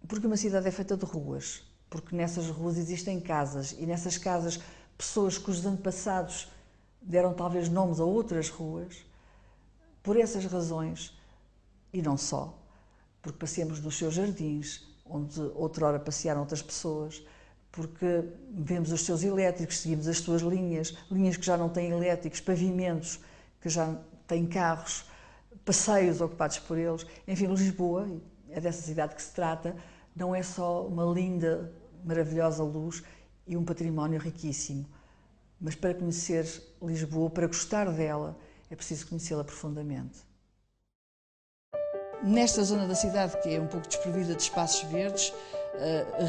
Porque uma cidade é feita de ruas, porque nessas ruas existem casas e nessas casas pessoas cujos antepassados deram talvez nomes a outras ruas. Por essas razões, e não só, porque passeamos nos seus jardins, onde outrora passearam outras pessoas, porque vemos os seus elétricos, seguimos as suas linhas, linhas que já não têm elétricos, pavimentos que já têm carros, passeios ocupados por eles. Enfim, Lisboa, é dessa cidade que se trata, não é só uma linda, maravilhosa luz e um património riquíssimo, mas para conhecer Lisboa, para gostar dela, é preciso conhecê-la profundamente. Nesta zona da cidade, que é um pouco desprovida de espaços verdes,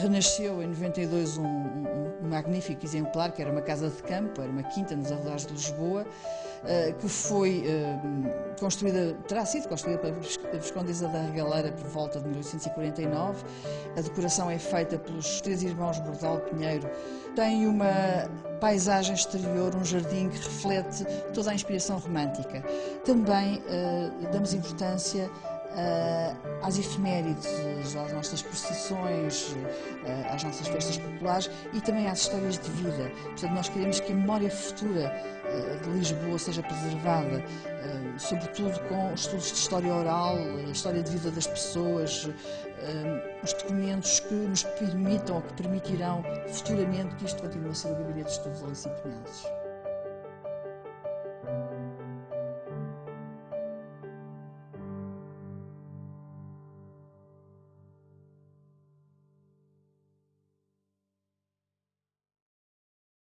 renasceu em 92 um magnífico exemplar, que era uma casa de campo, era uma quinta nos arredores de Lisboa, que foi construída, terá sido construída pela Viscondesa da Regaleira por volta de 1849. A decoração é feita pelos três irmãos Bordal Pinheiro. Tem uma paisagem exterior, um jardim que reflete toda a inspiração romântica. Também damos importância às efemérides, às nossas procissões, às nossas festas populares e também às histórias de vida. Portanto, nós queremos que a memória futura de Lisboa seja preservada, sobretudo com os estudos de história oral, a história de vida das pessoas, os documentos que nos permitam ou que permitirão futuramente que isto continue a ser o Gabinete de Estudos Alice Penellos.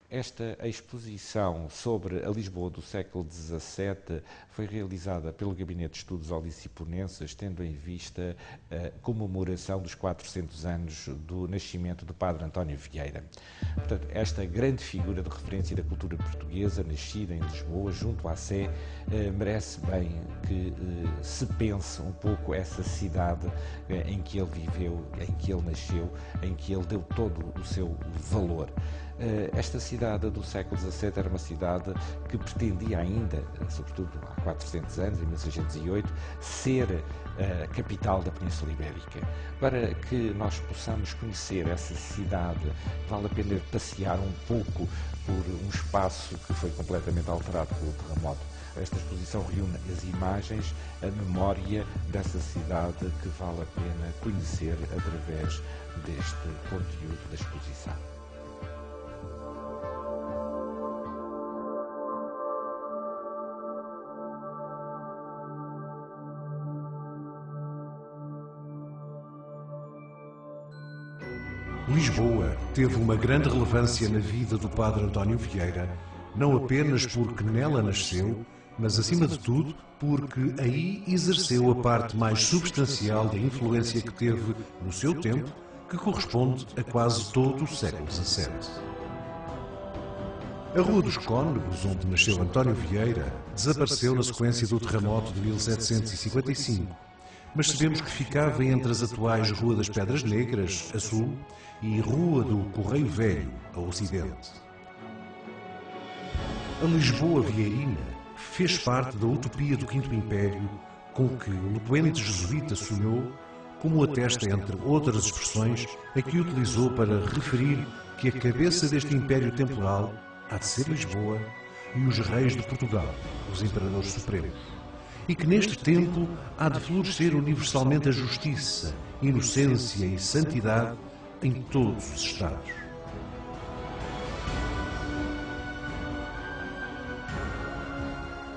Esta exposição sobre a Lisboa do século XVII foi realizada pelo Gabinete de Estudos Aliciponenses, tendo em vista a comemoração dos 400 anos do nascimento do Padre António Vieira. Portanto, esta grande figura de referência da cultura portuguesa, nascida em Lisboa, junto à Sé, merece bem que se pense um pouco essa cidade em que ele viveu, em que ele nasceu, em que ele deu todo o seu valor. Esta cidade do século XVII era uma cidade que pretendia ainda, sobretudo há 400 anos, em 1608, ser a capital da Península Ibérica. Para que nós possamos conhecer essa cidade, vale a pena passear um pouco por um espaço que foi completamente alterado pelo terremoto. Esta exposição reúne as imagens, a memória dessa cidade que vale a pena conhecer através deste conteúdo da exposição. Lisboa teve uma grande relevância na vida do Padre António Vieira, não apenas porque nela nasceu, mas acima de tudo porque aí exerceu a parte mais substancial da influência que teve no seu tempo, que corresponde a quase todo o século XVII. A Rua dos Cónegos, onde nasceu António Vieira, desapareceu na sequência do terremoto de 1755, mas sabemos que ficava entre as atuais Rua das Pedras Negras, a sul, e Rua do Correio Velho, a ocidente. A Lisboa vieirina fez parte da utopia do Quinto Império, com que o eloquente jesuíta sonhou, como atesta, entre outras expressões, a que utilizou para referir que a cabeça deste império temporal há de ser Lisboa e os reis de Portugal, os imperadores supremos, e que neste tempo há de florescer universalmente a justiça, inocência e santidade em todos os estados.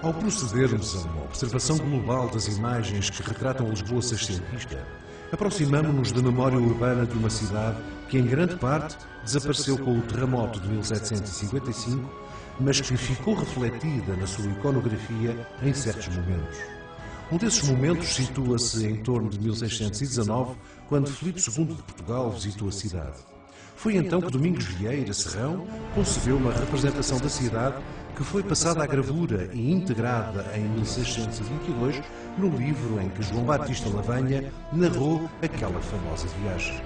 Ao procedermos a uma observação global das imagens que retratam Lisboa sexcentista, aproximamo-nos da memória urbana de uma cidade que, em grande parte, desapareceu com o terremoto de 1755, mas que ficou refletida na sua iconografia em certos momentos. Um desses momentos situa-se em torno de 1619, quando Filipe II de Portugal visitou a cidade. Foi então que Domingos Vieira Serrão concebeu uma representação da cidade que foi passada à gravura e integrada em 1622 no livro em que João Batista Lavanha narrou aquela famosa viagem.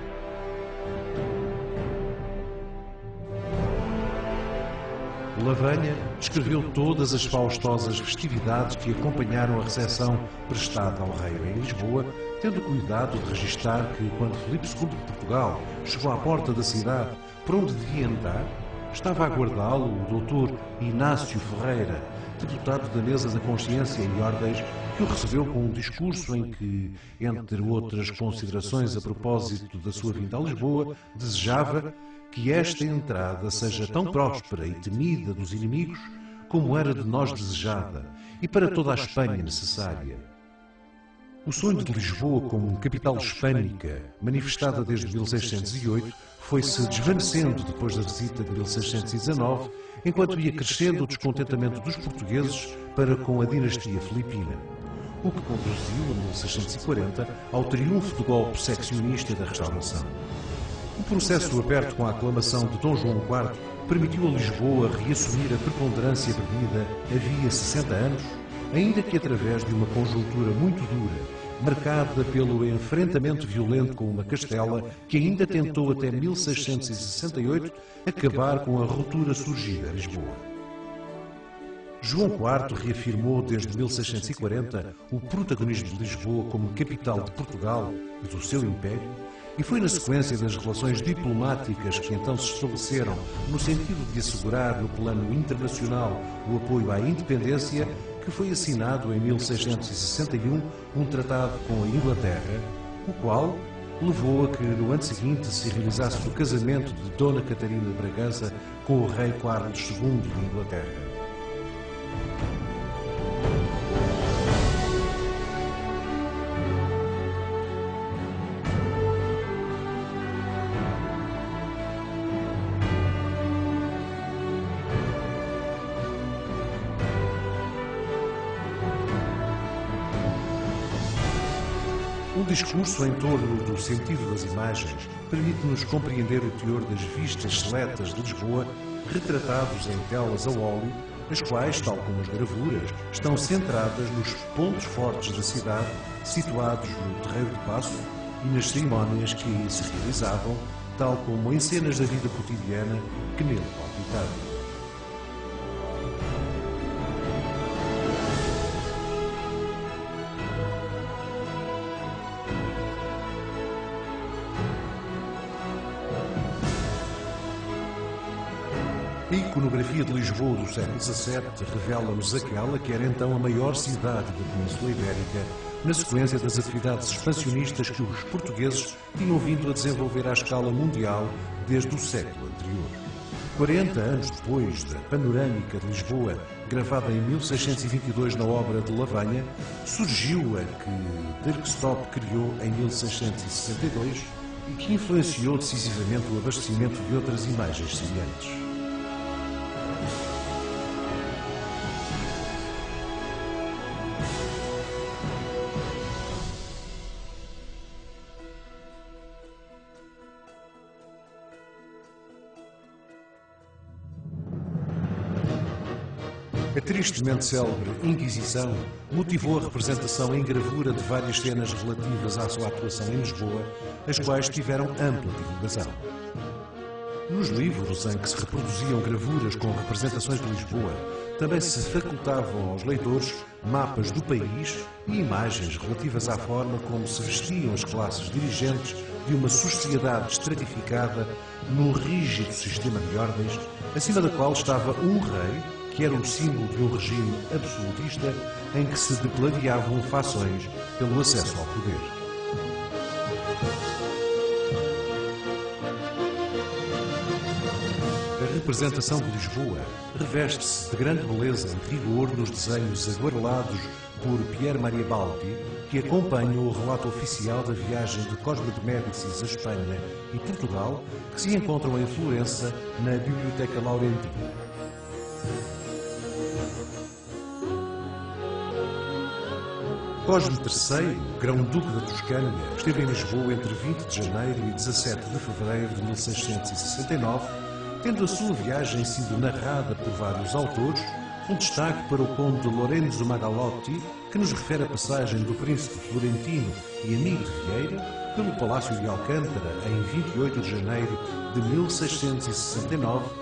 Lavanha descreveu todas as faustosas festividades que acompanharam a recepção prestada ao rei em Lisboa, tendo cuidado de registar que, quando Filipe II de Portugal chegou à porta da cidade por onde devia entrar, estava a aguardá-lo o Dr. Inácio Ferreira, deputado da Mesa da Consciência e Ordens, que o recebeu com um discurso em que, entre outras considerações a propósito da sua vinda a Lisboa, desejava que esta entrada seja tão próspera e temida dos inimigos como era de nós desejada e para toda a Espanha necessária. O sonho de Lisboa como capital hispânica, manifestada desde 1608, foi-se desvanecendo depois da visita de 1619, enquanto ia crescendo o descontentamento dos portugueses para com a dinastia filipina, o que conduziu, em 1640, ao triunfo do golpe secessionista da Restauração. O processo aberto com a aclamação de Dom João IV permitiu a Lisboa reassumir a preponderância perdida havia 60 anos, ainda que através de uma conjuntura muito dura, marcada pelo enfrentamento violento com uma Castela que ainda tentou até 1668 acabar com a ruptura surgida em Lisboa. João IV reafirmou desde 1640 o protagonismo de Lisboa como capital de Portugal e do seu império, e foi na sequência das relações diplomáticas que então se estabeleceram no sentido de assegurar no plano internacional o apoio à independência que foi assinado em 1661 um tratado com a Inglaterra, o qual levou a que no ano seguinte se realizasse o casamento de Dona Catarina de Bragança com o rei Carlos II de Inglaterra. Um discurso em torno do sentido das imagens permite-nos compreender o teor das vistas seletas de Lisboa, retratados em telas a óleo, as quais, tal como as gravuras, estão centradas nos pontos fortes da cidade, situados no Terreiro de Paço e nas cerimónias que aí se realizavam, tal como em cenas da vida cotidiana que nele palpitavam. A iconografia de Lisboa do século XVII revela-nos aquela que era então a maior cidade da Península Ibérica, na sequência das atividades expansionistas que os portugueses tinham vindo a desenvolver à escala mundial desde o século anterior. 40 anos depois da Panorâmica de Lisboa, gravada em 1622 na obra de Lavanha, surgiu a que Dirkstop criou em 1662 e que influenciou decisivamente o abastecimento de outras imagens semelhantes. A tristemente célebre Inquisição motivou a representação em gravura de várias cenas relativas à sua atuação em Lisboa, as quais tiveram ampla divulgação. Nos livros em que se reproduziam gravuras com representações de Lisboa, também se facultavam aos leitores mapas do país e imagens relativas à forma como se vestiam as classes dirigentes de uma sociedade estratificada num rígido sistema de ordens, acima da qual estava um rei, que era o símbolo de um regime absolutista em que se degladiavam fações pelo acesso ao poder. A representação de Lisboa reveste-se de grande beleza e rigor nos desenhos aguarelados por Pier Maria Baldi, que acompanham o relato oficial da viagem de Cosme de Médicis a Espanha e Portugal, que se encontram em Florença, na Biblioteca Laurentina. Cosme III, grão-duque da Toscânia, esteve em Lisboa entre 20 de janeiro e 17 de fevereiro de 1669, tendo a sua viagem sido narrada por vários autores, um destaque para o conde Lorenzo Magalotti, que nos refere a passagem do príncipe florentino e amigo de Vieira pelo Palácio de Alcântara em 28 de janeiro de 1669,